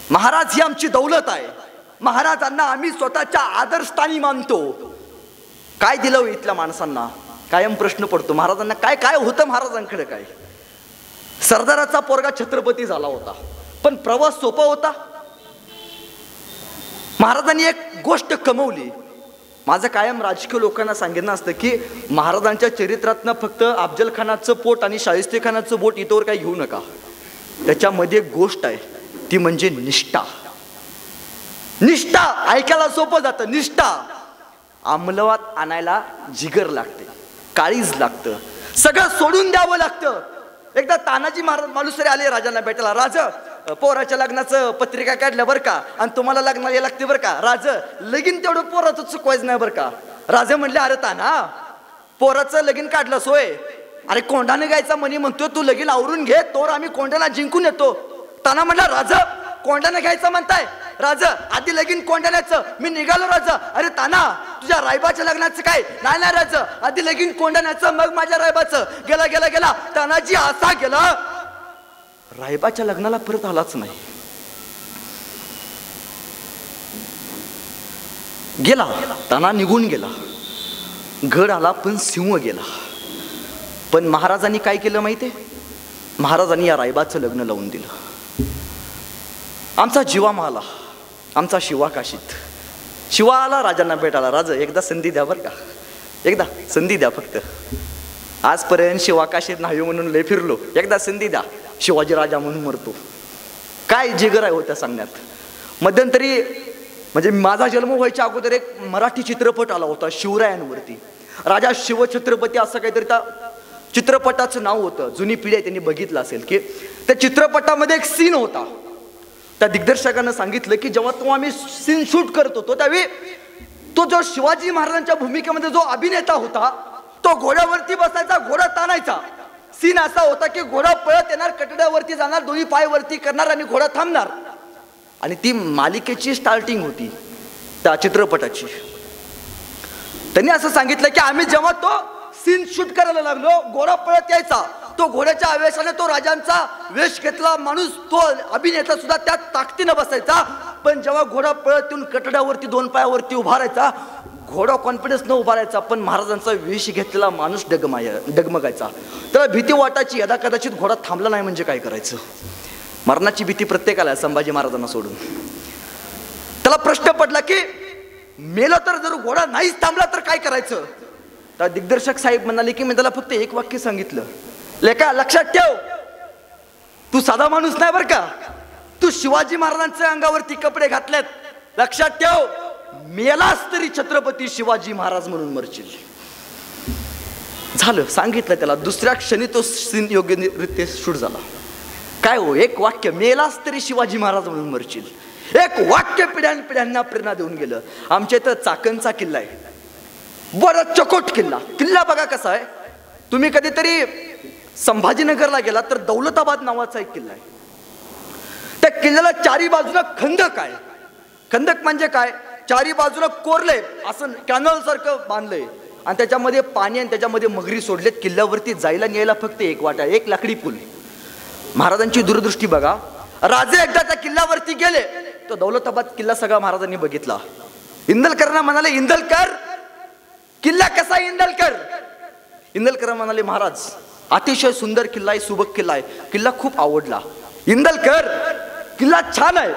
महाराज ही आमची दौलत आहे, महाराजांना आम्ही स्वतःच्या आदरस्थानी मानतो. काय दिलं इथल्या माणसांना? कायम प्रश्न पडतो महाराजांना काय काय होतं महाराजांकडे काय? सरदाराचा पोरगा छत्रपती झाला होता, पण प्रवास सोपा होता. महाराजांनी एक गोष्ट कमवली. माझं कायम राजकीय लोकांना सांगितलं असतं की महाराजांच्या चरित्रातनं फक्त अफजल खानाचं पोट आणि शाहिस्ते खानाचं बोट इथवर काही घेऊ नका. त्याच्यामध्ये एक गोष्ट आहे, ती म्हणजे निष्ठा. निष्ठा ऐकायला सोपं जातं, निष्ठा अंमलात आणायला जिगर लागते, काळीज लागतं, सगळं सोडून द्यावं लागतं. एकदा तानाजी महाराज मालुसरे आले राजांना भेटायला. राजा, पोराच्या लग्नाचं पत्रिका काढल्या बरं का, आणि तुम्हाला लग्नाला लागते बरं का. राजा, लगीन तेवढं पोराचं चुकवायचं नाही बरं का. राजा म्हणले, अरे ताना, पोराचं लगीन काढलं सोय, अरे कोंडाने गायचा म्हणी म्हणतो, तू लगीन आवरून घे, तोवर आम्ही कोंडाला जिंकून येतो. ताना म्हणला, राजा कोंडाने घ्यायचं म्हणताय? राजा, आधी लगीन कोंडाण्याचं, मी निघालो. राजा, अरे ताना, तुझ्या रायबाच्या लग्नाचं काय? नाही नाही राजा, आधी लगीन कोंडाण्याचं, मग माझ्या रायबाचं. गेला गेला गेला तानाजी असा गेला, रायबाच्या लग्नाला परत आलाच नाही. गेला ताना, निघून गेला. गड आला पण सिंह गेला. पण महाराजांनी काय केलं माहितीये? महाराजांनी या रायबाचं लग्न लावून दिलं. आमचा जीवा माला, आमचा शिवा काशीत. शिवा आला राजांना भेटायला. राजा, एकदा संधी द्या बरं का, एकदा संधी द्या फक्त. आजपर्यंत शिवा काशीत नाही म्हणून लय फिरलो, एकदा संधी द्या. शिवाजी राजा म्हणून मरतो. काय जिगर आहे होत्या सांगण्यात. मध्यंतरी म्हणजे माझा जन्म व्हायच्या अगोदर एक मराठी चित्रपट आला होता शिवरायांवरती. राजा शिवछत्रपती असं काहीतरी त्या चित्रपटाचं नाव होतं. जुनी पिढी आहे त्यांनी बघितलं असेल की त्या चित्रपटामध्ये एक सीन होता. त्या दिग्दर्शकानं सांगितलं की जेव्हा तो आम्ही सीन शूट करत होतो त्यावेळी तो जो शिवाजी महाराजांच्या भूमिकेमध्ये जो अभिनेता होता तो घोड्यावरती बसायचा, घोडा ताणायचा. सीन असा होता की घोडा पळत येणार, कटड्यावरती जाणार, दोन्ही पाय वरती करणार आणि घोडा थांबणार. आणि ती मालिकेची स्टार्टिंग होती त्या चित्रपटाची. त्यांनी असं सांगितलं की आम्ही जेव्हा तो सीन शूट करायला लागलो, घोडा पळत यायचा, तो घोड्याच्या आवेशाने तो राजांचा वेश घेतला माणूस, तो अभिनेता सुद्धा त्यात ताकदीनं बसायचा. पण जेव्हा घोडा पळत येऊन कटड्यावरती दोन पायावरती उभा राहायचा, घोडा कॉन्फिडन्स न उभा राहायचा, पण महाराजांचा वेश घेतलेला माणूस डगमगायचा. त्याला भीती वाटायची, यदा कदाचित घोडा थांबला नाही म्हणजे काय करायचं. मरणाची भीती प्रत्येकाला आहे, संभाजी महाराजांना सोडून. त्याला प्रश्न पडला की मेलं तर जर घोडा नाहीच थांबला तर काय करायचं. तर दिग्दर्शक साहेब म्हणाले की मी त्याला फक्त एक वाक्य सांगितलं, लेका लक्षात ठेव, तू साधा माणूस नाही बरं का, तू शिवाजी महाराजांच्या अंगावरती कपडे घातलेत, लक्षात ठेव, मेलास तरी छत्रपती शिवाजी महाराज म्हणून मरशील. झालं, सांगितलं त्याला. दुसऱ्या क्षणी तो सीन योग्यरित्या शूट झाला. काय हो, एक वाक्य, मेलास तरी शिवाजी महाराज म्हणून मरशील, एक वाक्य पिढ्यानपिढ्यांना प्रेरणा देऊन गेलं. आमच्या इथं चाकणचा किल्ला आहे, बरं चकोट किल्ला. किल्ला बघा कसा आहे. तुम्ही कधीतरी संभाजीनगरला गेला तर दौलताबाद नावाचा एक किल्ला आहे. त्या किल्ल्याला चारी बाजूला खंदक आहे. खंदक म्हणजे काय, चारी बाजूला कोरले असं कॅनल सारखं बांधलंय आणि त्याच्यामध्ये पाणी आणि त्याच्यामध्ये मगरी सोडलेत. किल्ल्यावरती जायला न्यायला फक्त एक वाटा, एक लाकडी पूल. महाराजांची दूरदृष्टी बघा. राजे एकदा त्या किल्ल्यावरती गेले, तो दौलताबाद किल्ला सगळा महाराजांनी बघितला. इंदलकरांना म्हणाले, इंदलकर किल्ला कसा आहे इंदलकर. इंदलकर म्हणाले, महाराज अतिशय सुंदर किल्ला आहे, सुबक किल्ला आहे, किल्ला खूप आवडला. इंदलकर किल्ला छान आहे,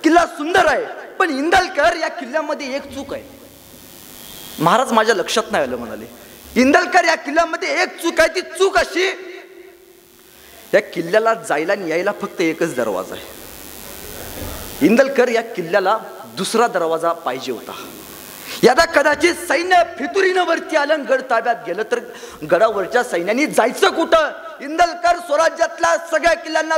किल्ला सुंदर आहे, पण इंदलकर या किल्ल्यामध्ये एक चूक आहे. महाराज माझ्या लक्षात नाही आलं म्हणाले. इंदलकर या किल्ल्यामध्ये एक चूक आहे, ती चूक अशी, या किल्ल्याला जायला आणि यायला फक्त एकच दरवाजा आहे. इंदलकर या किल्ल्याला दुसरा दरवाजा पाहिजे होता. यदा कदाचित सैन्य फितुरीनं वरती आलं, गड ताब्यात गेलं तर गडावरच्या सैन्याने जायचं कुठं. इंदलकर स्वराज्यातल्या सगळ्या किल्ल्यांना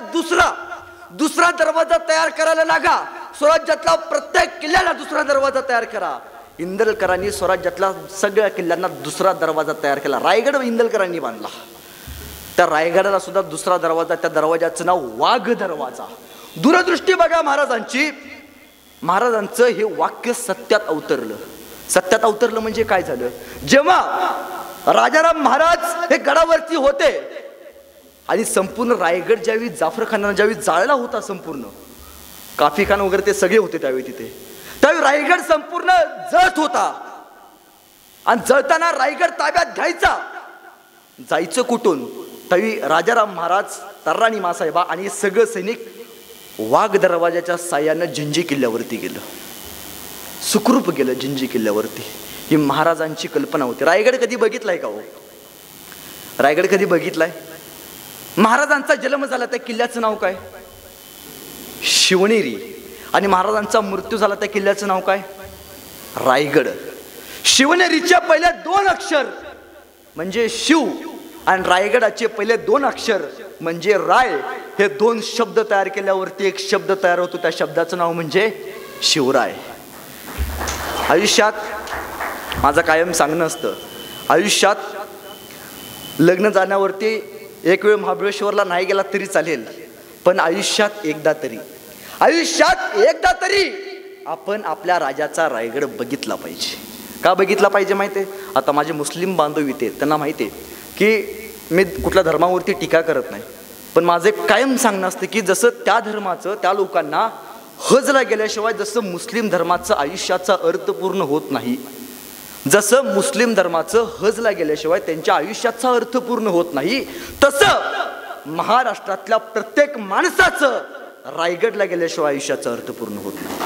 दुसरा दरवाजा तयार करायला लागा. स्वराज्यातला प्रत्येक किल्ल्याला दुसरा दरवाजा तयार करा. इंदलकरांनी स्वराज्यातल्या सगळ्या किल्ल्यांना दुसरा दरवाजा तयार केला. रायगड इंदलकरांनी बांधला. त्या रायगडाला सुद्धा दुसरा दरवाजा, त्या दरवाजाचं नाव वाघ दरवाजा. दूरदृष्टी बघा महाराजांची. महाराजांचं हे वाक्य सत्यात अवतरलं. सत्यात अवतरलं म्हणजे काय झालं, जेव्हा राजाराम महाराज हे गडावरती होते आणि संपूर्ण रायगड ज्यावेळी जाफर खानानं ज्यावेळी जाळला होता संपूर्ण, काफी खान वगैरे ते सगळे होते त्यावेळी तिथे. त्यावेळी रायगड संपूर्ण जळत होता आणि जळताना रायगड ताब्यात घ्यायचा, जायचं कुठून? त्यावेळी राजाराम महाराज, तर्राणी मासाहेबा आणि सगळं सैनिक वाघ दरवाजाच्या साह्यानं जिंजी किल्ल्यावरती गेलं, सुखरूप गेलं जिंजी किल्ल्यावरती. ही महाराजांची कल्पना होती. रायगड कधी बघितलाय का हो? रायगड कधी बघितलाय? महाराजांचा जन्म झाला त्या किल्ल्याचं नाव काय? शिवनेरी. आणि महाराजांचा मृत्यू झाला त्या किल्ल्याचं नाव काय? रायगड. शिवनेरीचे पहिले 2 अक्षर म्हणजे शिव आणि रायगडाचे पहिले 2 अक्षर म्हणजे राय. हे 2 शब्द तयार केल्यावरती एक शब्द तयार होतो, त्या शब्दाचं नाव म्हणजे शिवराय. आयुष्यात माझं कायम सांगणं असतं, आयुष्यात लग्न जाण्यावरती एक वेळ महाबळेश्वरला नाही गेला तरी चालेल, पण आयुष्यात एकदा तरी आपण आपल्या राजाचा रायगड बघितला पाहिजे. का बघितला पाहिजे माहिती आहे? आता माझे मुस्लिम बांधव इथे, त्यांना माहिती आहे की मी कुठल्या धर्मावरती टीका करत नाही, पण माझं कायम सांगणं असतं की जसं त्या धर्माचं त्या लोकांना हजला गेल्याशिवाय जसं मुस्लिम धर्माचं आयुष्याचा अर्थ पूर्ण होत नाही, जसं मुस्लिम धर्माचं हजला गेल्याशिवाय त्यांच्या आयुष्याचा अर्थ पूर्ण होत नाही, तसं महाराष्ट्रातल्या प्रत्येक माणसाचं रायगडला गेल्याशिवाय आयुष्याचा अर्थ पूर्ण होत नाही.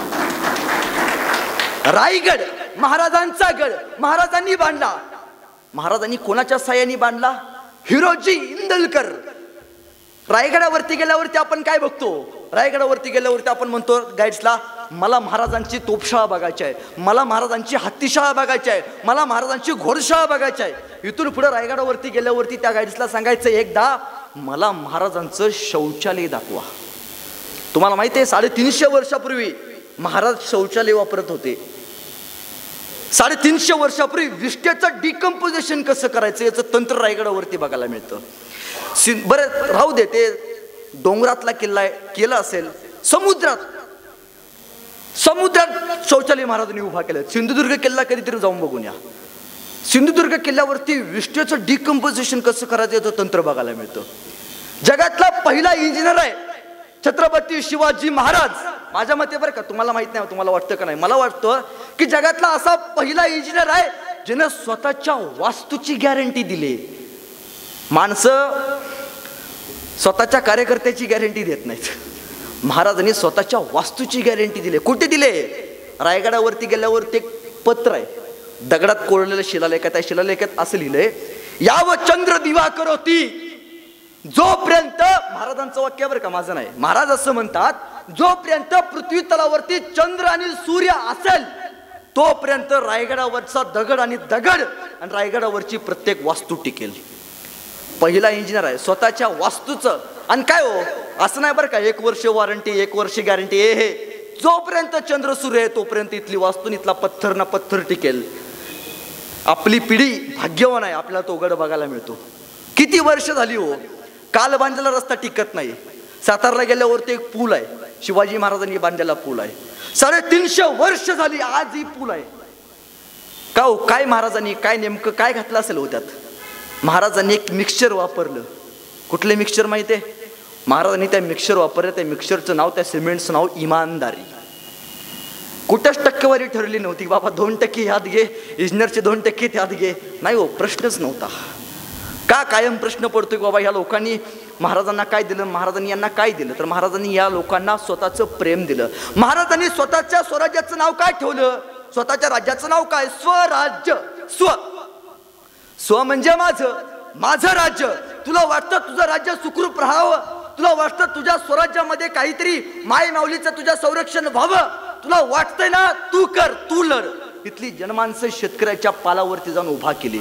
रायगड महाराजांचा गड, महाराजांनी बांधला. महाराजांनी कोणाच्या साह्याने बांधला? हिरोजी इंदलकर. रायगडावरती गेल्यावरती आपण काय बघतो? रायगडावरती गेल्यावरती आपण म्हणतो गाईड्सला, मला महाराजांची तोपशाळा बघायची आहे, मला महाराजांची हत्तीशाळा बघायची आहे, मला महाराजांची घोडशाळा बघायची आहे. इथून पुढे रायगडावरती गेल्यावरती त्या गाईड्सला सांगायचं, एकदा मला महाराजांचं शौचालय दाखवा. तुम्हाला माहिती आहे 350 वर्षापूर्वी महाराज शौचालय वापरत होते. 350 वर्षापूर्वी विष्ठेचं डिकम्पोजिशन कसं करायचं याचं तंत्र रायगडावरती बघायला मिळतं. बरं राहू दे, ते डोंगरातला किल्ला आहे, केला असेल समुद्रात शौचालय महाराजांनी उभा केलं. सिंधुदुर्ग किल्ला कधीतरी जाऊन बघून या. सिंधुदुर्ग किल्ल्यावरती विष्ठेचं डिकम्पोजिशन कसं करायचं याचं तंत्र बघायला मिळतं. जगातला पहिला इंजिनियर आहे छत्रपती शिवाजी महाराज. माझ्या मते बरं का, तुम्हाला माहित नाही, तुम्हाला वाटतं का नाही, मला वाटतं की जगातला असा पहिला इंजिनियर आहे ज्यानं स्वतःच्या वास्तूची गॅरंटी दिली. माणसं स्वतःच्या कार्यकर्त्याची गॅरंटी देत नाहीत, महाराजांनी स्वतःच्या वास्तूची गॅरंटी दिली. कुठे दिले? रायगडावरती गेल्यावरती एक पत्र आहे, दगडात कोरलेलं शिलालेख. त्या शिलालेखात असं लिहिलंय, याव चंद्र दिवा करोती. जोपर्यंत, महाराजांचं वाक्य बरं का, माझं नाही, महाराज असं म्हणतात, जोपर्यंत पृथ्वी तलावरती चंद्र आणि सूर्य असेल तोपर्यंत रायगडावरचा दगड आणि रायगडावरची प्रत्येक वास्तू टिकेल. पहिला इंजिनियर आहे स्वतःच्या वास्तूचं. आणि काय हो, असं नाही बरं का 1 वर्ष वॉरंटी 1 वर्ष गॅरंटी, हे जोपर्यंत चंद्र सूर्य आहे तोपर्यंत इथली वास्तू, इथला पत्थर ना पत्थर टिकेल. आपली पिढी भाग्यवान आहे, आपल्याला तो गड बघायला मिळतो. किती वर्ष झाली हो, काल बांधलेला रस्ता टिकत नाही. सातारला गेल्यावरती एक पूल आहे, शिवाजी महाराजांनी बांधलेला पूल आहे, 350 वर्ष झाली आज ही पूल आहे. का हो, काय महाराजांनी काय नेमकं काय घातलं असेल हो त्यात? महाराजांनी एक मिक्सचर वापरलं. कुठले मिक्सचर माहिती आहे? महाराजांनी त्या मिक्सचर वापरलं. त्या मिक्सचरचं नाव, त्या सिमेंटचं नाव इमानदारी. कुठंच टक्केवारी ठरली नव्हती, बाबा 2% ह्यात घे, इंजिनियरचे 2% त्यात घे, नाही हो, प्रश्नच नव्हता. का कायम प्रश्न पडतोय बाबा ह्या लोकांनी महाराजांना काय दिलं, महाराजांनी यांना काय दिलं? तर महाराजांनी या लोकांना स्वतःचं प्रेम दिलं. महाराजांनी स्वतःच्या स्वराज्याचं नाव काय ठेवलं? स्वतःच्या राज्याचं नाव काय? स्वराज्य. स्व म्हणजे माझं राज्य. तुला वाटतं तुझं राज्य सुखरूप राहावं, तुला वाटतं तुझ्या स्वराज्यामध्ये काहीतरी माय माऊलीचं तुझ्या संरक्षण व्हावं, तुला वाटतंय ना, तू कर, तू लढ. इथली जनमानसं शेतकऱ्याच्या पालावरती जाऊन उभा केली.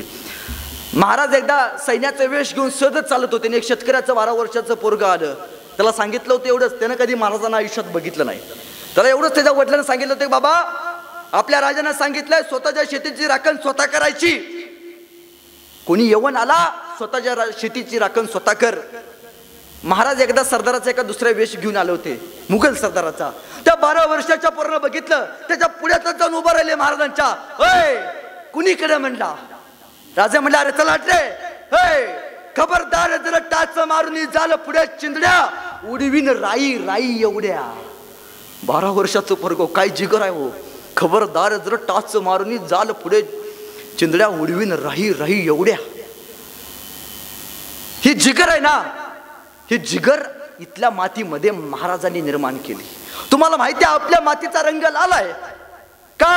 महाराज एकदा सैन्याचा वेश घेऊन सतत चालत होते. एक शेतकऱ्याचं 12 वर्षाचं पोरगं आलं, त्याला सांगितलं होतं एवढंच, त्यानं कधी महाराजांना आयुष्यात बघितलं नाही. त्याला एवढंच त्याच्या वडिलांना सांगितलं होतं, बाबा आपल्या राजानं सांगितलंय स्वतःच्या शेतीची राखण स्वतः करायची. कोणी यवन आला, स्वतःच्या शेतीची राखण स्वतः कर. महाराज एकदा सरदाराचा एका दुसऱ्या वेश घेऊन आले होते, मुघल सरदाराचा. त्या 12 वर्षाच्या पोरानं बघितलं, त्याच्या पुढ्यातच जाऊन उभं राहिले महाराजांच्या. अय कुणीकडे म्हणला? राजा म्हणला, अरे चला रे, खबरदार जर टाच मारून झालं पुढे चिंदड्या, उडवीन राई एवढ्या. 12 वर्षाचं पोरगं, काय जिगर आहे हो. खबरदार जर टाच मारून जाल पुढे चिंदड्या उडवीन राही राही एवढ्या. ही जिगर आहे ना, ही जिगर इथल्या मातीमध्ये महाराजांनी निर्माण केली. तुम्हाला माहिती आहे आपल्या मातीचा रंग लाल आहे का?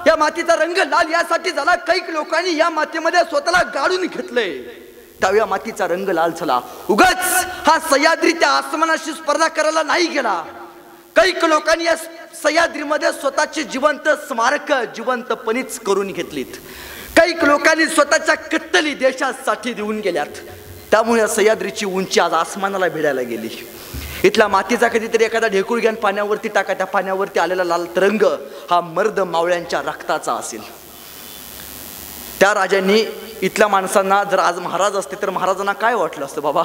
या मातीचा रंग लाल यासाठी झाला, काही लोकांनी या मातीमध्ये स्वतःला गाडून घेतलंय, त्यावेळी मातीचा रंग लाल झाला. उगाच हा सह्याद्री त्या आसमानाशी स्पर्धा करायला नाही गेला. काही लोकांनी या सह्याद्रीमध्ये स्वतःची जिवंत स्मारक जिवंतपणीच करून घेतलीत. काही लोकांनी स्वतःच्या कत्तली देशासाठी देऊन गेल्यात. त्यामुळे सह्याद्रीची उंची आज आसमानाला भिडायला गेली. इथला मातीचा कधीतरी एखादा ढेकूळ घ्या पाण्यावरती टाका, त्या पाण्यावरती आलेला लाल तरंग हा मर्द मावळ्यांच्या रक्ताचा असेल. त्या राजांनी इथल्या माणसांना, जर आज महाराज असते तर महाराजांना काय वाटलं असतं? बाबा,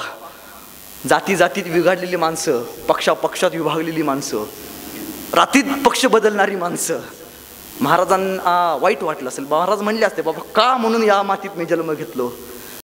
जाती जातीत विघाडलेली माणसं, पक्षात विभागलेली माणसं, रातीत पक्ष बदलणारी माणसं, महाराजांना वाईट वाटलं असेल. महाराज म्हणले असते, बाबा का म्हणून या मातीत मी जन्म घेतलो,